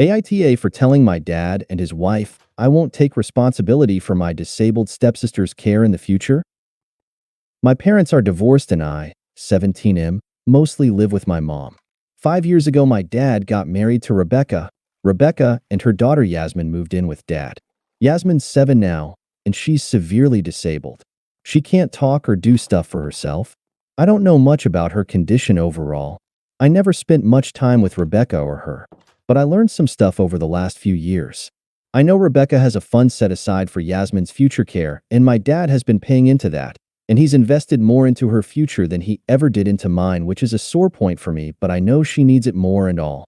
AITA for telling my dad and his wife I won't take responsibility for my disabled stepsister's care in the future. My parents are divorced and I, 17M, mostly live with my mom. 5 years ago, my dad got married to Rebecca. Rebecca and her daughter Yasmin moved in with dad. Yasmin's 7 now, and she's severely disabled. She can't talk or do stuff for herself. I don't know much about her condition overall. I never spent much time with Rebecca or her, but I learned some stuff over the last few years. I know Rebecca has a fund set aside for Yasmin's future care, and my dad has been paying into that, and he's invested more into her future than he ever did into mine, which is a sore point for me, but I know she needs it more and all.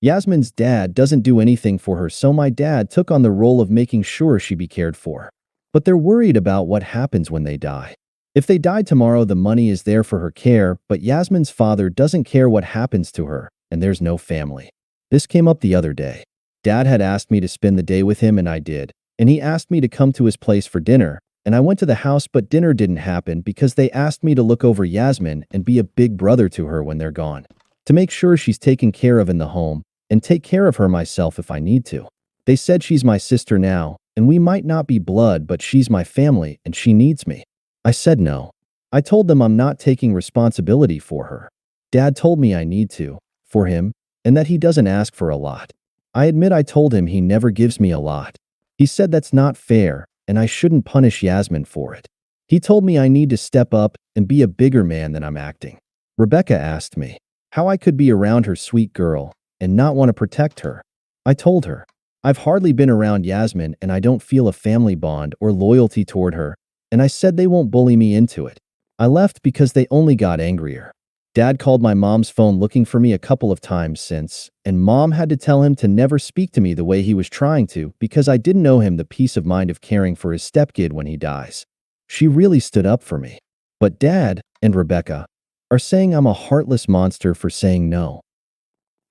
Yasmin's dad doesn't do anything for her, so my dad took on the role of making sure she be cared for. But they're worried about what happens when they die. If they die tomorrow, the money is there for her care, but Yasmin's father doesn't care what happens to her, and there's no family. This came up the other day. Dad had asked me to spend the day with him, and I did, and he asked me to come to his place for dinner, and I went to the house, but dinner didn't happen because they asked me to look over Yasmin and be a big brother to her when they're gone, to make sure she's taken care of in the home, and take care of her myself if I need to. They said she's my sister now, and we might not be blood, but she's my family and she needs me. I said no. I told them I'm not taking responsibility for her. Dad told me I need to, for him, and that he doesn't ask for a lot. I admit I told him he never gives me a lot. He said that's not fair, and I shouldn't punish Yasmin for it. He told me I need to step up and be a bigger man than I'm acting. Rebecca asked me how I could be around her sweet girl and not want to protect her. I told her, I've hardly been around Yasmin and I don't feel a family bond or loyalty toward her, and I said they won't bully me into it. I left because they only got angrier. Dad called my mom's phone looking for me a couple of times since, and Mom had to tell him to never speak to me the way he was trying to because I didn't know him the peace of mind of caring for his stepkid when he dies. She really stood up for me. But Dad and Rebecca are saying I'm a heartless monster for saying no.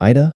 AITA,